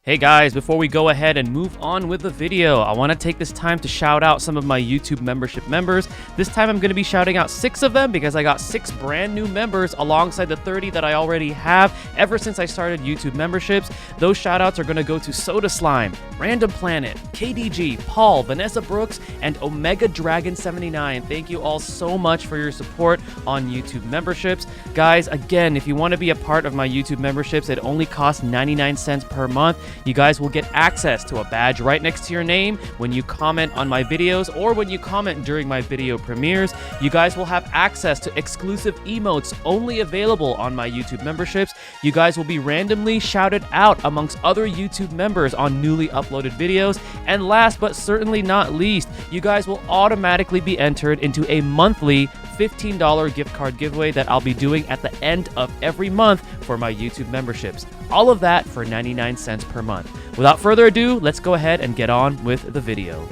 Hey guys, before we go ahead and move on with the video, I want to take this time to shout out some of my YouTube membership members. This time I'm going to be shouting out 6 of them because I got 6 brand new members alongside the 30 that I already have ever since I started YouTube memberships. Those shout outs are going to go to Soda Slime, Random Planet, KDG, Paul, Vanessa Brooks, and Omega Dragon 79. Thank you all so much for your support on YouTube memberships. Guys, again, if you want to be a part of my YouTube memberships, it only costs 99 cents per month. You guys will get access to a badge right next to your name when you comment on my videos or when you comment during my video premieres. You guys will have access to exclusive emotes only available on my YouTube memberships. You guys will be randomly shouted out amongst other YouTube members on newly uploaded videos. And last but certainly not least, you guys will automatically be entered into a monthly $15 gift card giveaway that I'll be doing at the end of every month for my YouTube memberships. All of that for 99 cents per month. Without further ado, let's go ahead and get on with the video.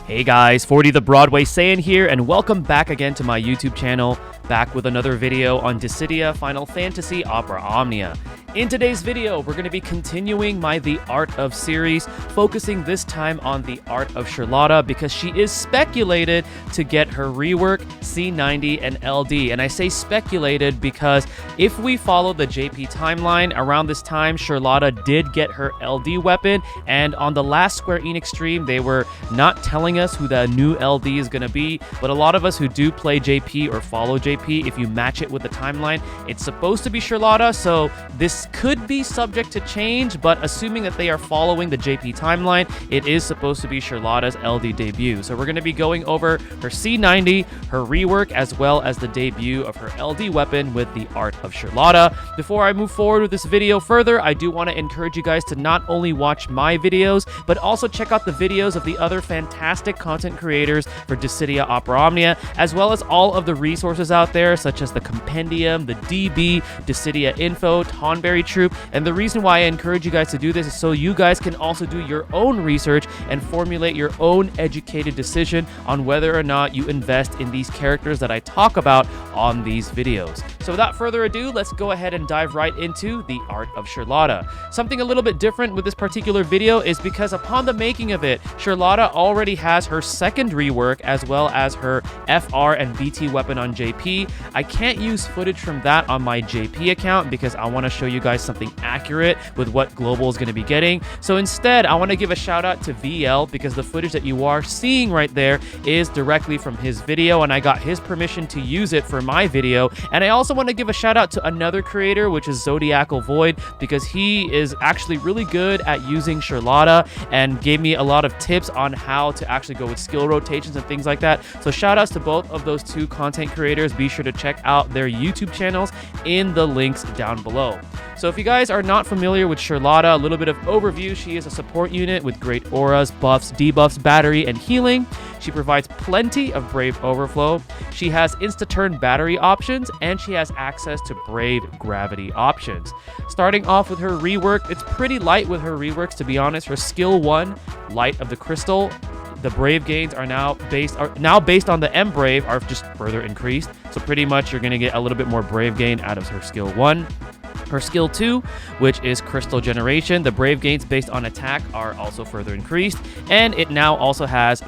Hey guys, 40 the Broadway Saiyan here, and welcome back again to my YouTube channel, back with another video on Dissidia Final Fantasy Opera Omnia. In today's video, we're going to be continuing my The Art of series, focusing this time on The Art of Sherlotta because she is speculated to get her rework, C90 and LD. And I say speculated because if we follow the JP timeline, around this time, Sherlotta did get her LD weapon, and on the last Square Enix stream, they were not telling us who the new LD is going to be, but a lot of us who do play JP or follow JP, if you match it with the timeline, it's supposed to be Sherlotta, so this could be subject to change, but assuming that they are following the JP timeline, it is supposed to be Sherlotta's LD debut. So we're going to be going over her C90, her rework, as well as the debut of her LD weapon with The Art of Sherlotta. Before I move forward with this video further, I do want to encourage you guys to not only watch my videos, but also check out the videos of the other fantastic content creators for Dissidia Opera Omnia, as well as all of the resources out there, such as the Compendium, the DB, Dissidia Info, Tonberry Troop. And the reason why I encourage you guys to do this is so you guys can also do your own research and formulate your own educated decision on whether or not you invest in these characters that I talk about on these videos. So without further ado, let's go ahead and dive right into The Art of Sherlotta. Something a little bit different with this particular video is because upon the making of it, Sherlotta already has her second rework as well as her FR and BT weapon on JP. I can't use footage from that on my JP account because I want to show you guys something accurate with what Global is going to be getting. So instead, I want to give a shout out to VL because the footage that you are seeing right there is directly from his video, and I got his permission to use it for my video. And I also want to give a shout out to another creator, which is Zodiacal Void, because he is actually really good at using Sherlotta and gave me a lot of tips on how to actually go with skill rotations and things like that. So shout outs to both of those two content creators. Be sure to check out their YouTube channels in the links down below. So if you guys are not familiar with Sherlotta, a little bit of overview: she is a support unit with great auras, buffs, debuffs, battery, and healing. She provides plenty of Brave Overflow. She has insta-turn battery options, and she has access to Brave Gravity options. Starting off with her rework, it's pretty light with her reworks, to be honest. Her skill 1, Light of the Crystal. The Brave gains are now based on the M Brave are just further increased. So pretty much you're going to get a little bit more Brave gain out of her skill 1. Her skill 2, which is Crystal Generation, the Brave gains based on attack are also further increased, and it now also has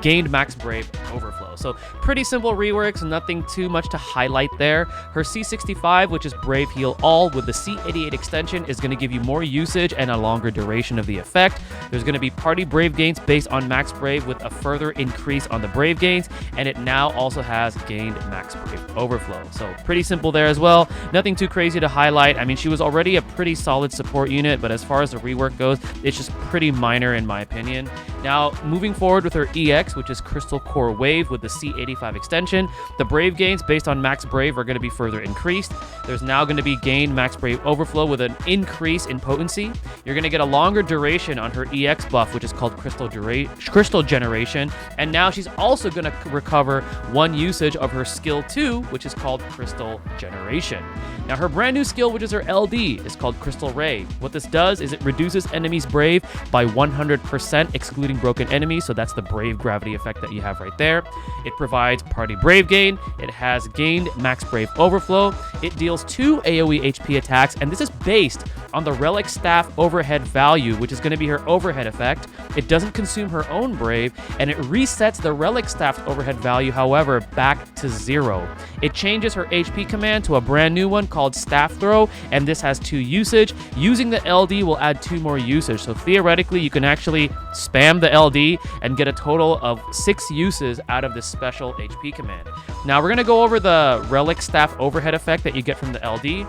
gained Max Brave Overflow. So pretty simple reworks, nothing too much to highlight there. Her C65, which is Brave Heal All with the C88 extension, is going to give you more usage and a longer duration of the effect. There's going to be Party Brave gains based on Max Brave with a further increase on the Brave gains, and it now also has gained Max Brave Overflow. So pretty simple there as well. Nothing too crazy to highlight. I mean, she was already a pretty solid support unit, but as far as the rework goes, it's just pretty minor in my opinion. Now, moving forward with her EX, which is Crystal Core Wave with the C85 extension, the Brave gains based on Max Brave are going to be further increased. There's now going to be gained Max Brave Overflow with an increase in potency. You're going to get a longer duration on her EX buff, which is called Crystal Generation, and now she's also going to recover 1 usage of her skill 2, which is called Crystal Generation. Now, her brand new skill, which is her LD, is called Crystal Ray. What this does is it reduces enemies' Brave by 100%, excluding broken enemies, so that's the Brave Gravity effect that you have right there. It provides Party Brave gain. It has gained Max Brave Overflow. It deals 2 AoE HP attacks, and this is based on the relic staff overhead value, which is going to be her overhead effect. It doesn't consume her own brave, and it resets the relic staff's overhead value, however, back to 0. It changes her HP command to a brand new one called Staff Throw, and this has 2 usage. Using the LD will add 2 more usage, so theoretically you can actually spam the LD and get a total of 6 uses out of this special HP command. Now we're going to go over the relic staff overhead effect that you get from the LD.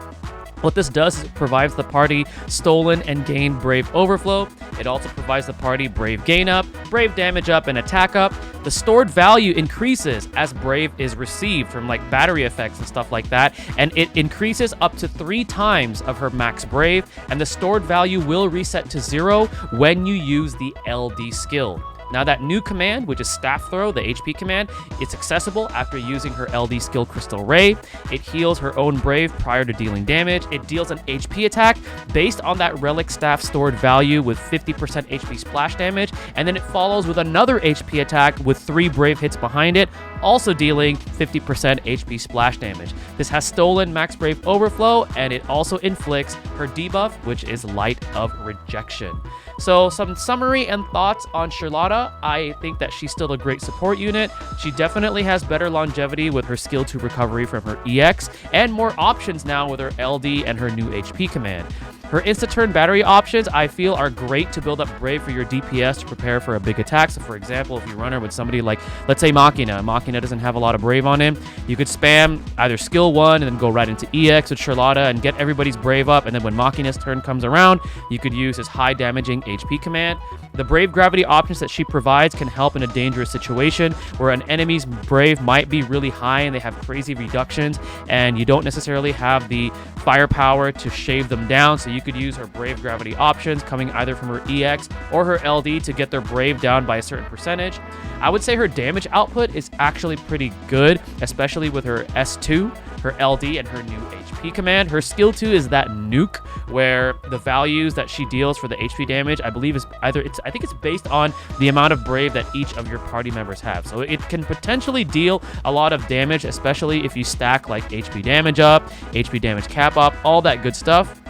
What this does is it provides the party stolen and gained brave overflow. It also provides the party brave gain up, brave damage up, and attack up. The stored value increases as brave is received from like battery effects and stuff like that, and it increases up to 3 times of her max brave, and the stored value will reset to 0 when you use the LD skill. Now that new command, which is Staff Throw, the HP command, it's accessible after using her LD skill Crystal Ray. It heals her own brave prior to dealing damage. It deals an HP attack based on that relic staff stored value with 50% HP splash damage, and then it follows with another HP attack with 3 brave hits behind it, also dealing 50% HP splash damage. This has stolen max brave overflow, and it also inflicts her debuff, which is Light of Rejection. So some summary and thoughts on Sherlotta. I think that she's still a great support unit. She definitely has better longevity with her skill 2 recovery from her EX, and more options now with her LD and her new HP command. Her insta-turn battery options, I feel, are great to build up brave for your DPS to prepare for a big attack. So, for example, if you run her with somebody like, let's say Machina doesn't have a lot of brave on him, you could spam either skill 1 and then go right into EX with Sherlotta and get everybody's brave up, and then when Machina's turn comes around, you could use his high damaging HP command. The brave gravity options that she provides can help in a dangerous situation where an enemy's brave might be really high and they have crazy reductions, and you don't necessarily have the firepower to shave them down, so you could use her brave gravity options coming either from her EX or her LD to get their brave down by a certain percentage. I would say her damage output is actually pretty good, especially with her S2, her LD, and her new HP command. Her skill 2 is that nuke, where the values that she deals for the HP damage, I believe I think it's based on the amount of brave that each of your party members have. So it can potentially deal a lot of damage, especially if you stack like HP damage up, HP damage cap up, all that good stuff.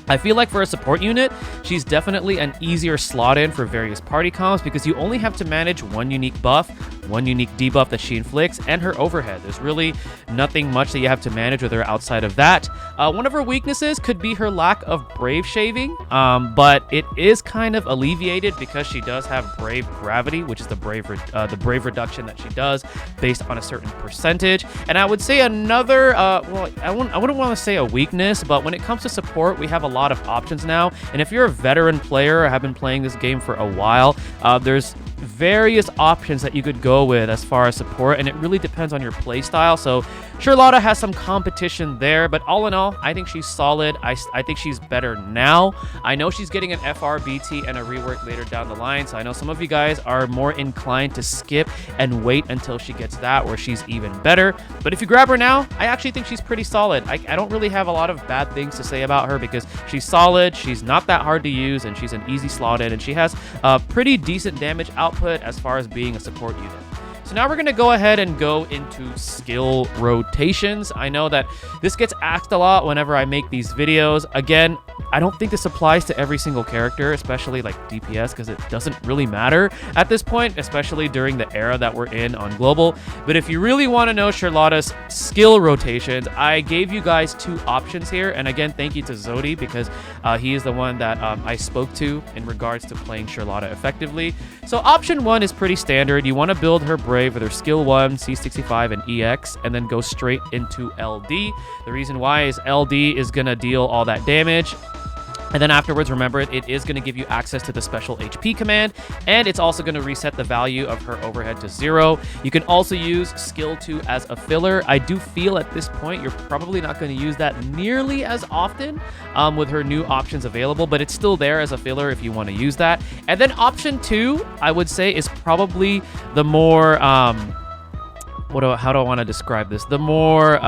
I feel like for a support unit, she's definitely an easier slot in for various party comps because you only have to manage one unique buff, one unique debuff that she inflicts, and her overhead. There's really nothing much that you have to manage with her outside of that. One of her weaknesses could be her lack of brave shaving, but it is kind of alleviated because she does have brave gravity, which is the brave reduction that she does based on a certain percentage. And I would say another, I wouldn't want to say a weakness, but when it comes to support, we have a lot of options now. And if you're a veteran player or have been playing this game for a while, there's various options that you could go with as far as support, and it really depends on your play style. So Sherlotta has some competition there, but all in all, I think she's solid. I think she's better now. I know she's getting an FRBT and a rework later down the line, so I know some of you guys are more inclined to skip and wait until she gets that, where she's even better. But if you grab her now, I actually think she's pretty solid. I don't really have a lot of bad things to say about her because she's solid, she's not that hard to use, and she's an easy slot in, and she has a pretty decent damage output as far as being a support unit. So now we're going to go ahead and go into skill rotations. I know that this gets asked a lot whenever I make these videos. Again, I don't think this applies to every single character, especially like DPS, because it doesn't really matter at this point, especially during the era that we're in on Global. But if you really want to know Sherlotta's skill rotations, I gave you guys 2 options here. And again, thank you to Zodi, because he is the one that I spoke to in regards to playing Sherlotta effectively. So option 1 is pretty standard. You want to build her brave with her skill 1, C65, and EX, and then go straight into LD. The reason why is LD is going to deal all that damage. And then afterwards, remember, it is going to give you access to the special HP command, and it's also going to reset the value of her overhead to 0. You can also use skill 2 as a filler. I do feel at this point you're probably not going to use that nearly as often with her new options available, but it's still there as a filler if you want to use that. And then option 2, I would say, is probably the more... how do I want to describe this? The more...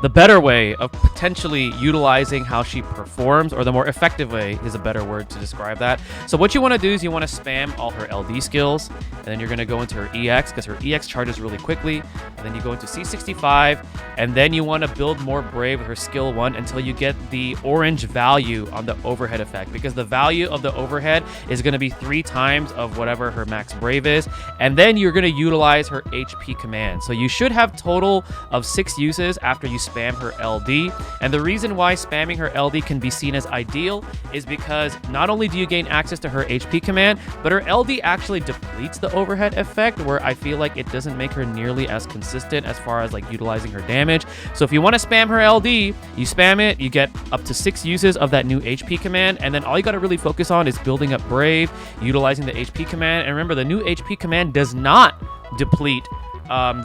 the better way of potentially utilizing how she performs, or the more effective way is a better word to describe that. So what you want to do is you want to spam all her LD skills, and then you're going to go into her EX because her EX charges really quickly, and then you go into C65, and then you want to build more Brave with her skill 1 until you get the orange value on the overhead effect, because the value of the overhead is going to be 3 times of whatever her max Brave is, and then you're going to utilize her HP command. So you should have total of 6 uses after you spam her LD. And the reason why spamming her LD can be seen as ideal is because not only do you gain access to her HP command, but her LD actually depletes the overhead effect, where I feel like it doesn't make her nearly as consistent as far as like utilizing her damage. So if you want to spam her LD, you spam it, you get up to 6 uses of that new HP command, and then all you got to really focus on is building up Brave, utilizing the HP command. And remember, the new HP command does not deplete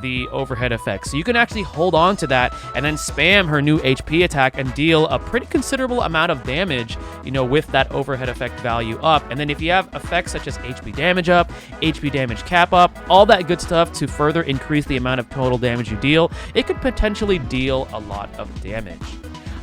the overhead effect, so you can actually hold on to that and then spam her new HP attack and deal a pretty considerable amount of damage, you know, with that overhead effect value up. And then if you have effects such as HP damage up, HP damage cap up, all that good stuff to further increase the amount of total damage you deal, it could potentially deal a lot of damage.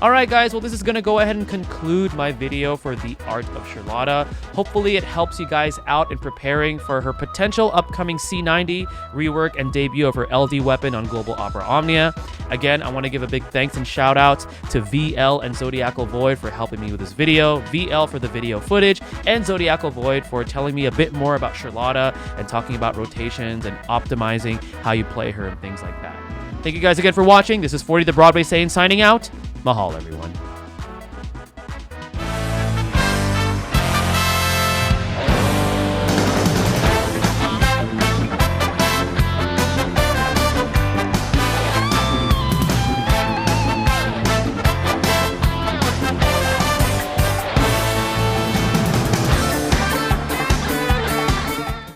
Alright guys, well this is going to go ahead and conclude my video for the Art of Sherlotta. Hopefully it helps you guys out in preparing for her potential upcoming C90 rework and debut of her LD weapon on Global Opera Omnia. Again, I want to give a big thanks and shout outs to VL and Zodiacal Void for helping me with this video, VL for the video footage, and Zodiacal Void for telling me a bit more about Sherlotta and talking about rotations and optimizing how you play her and things like that. Thank you guys again for watching. This is 40 the Broadway Saiyan signing out. Mahal, everyone.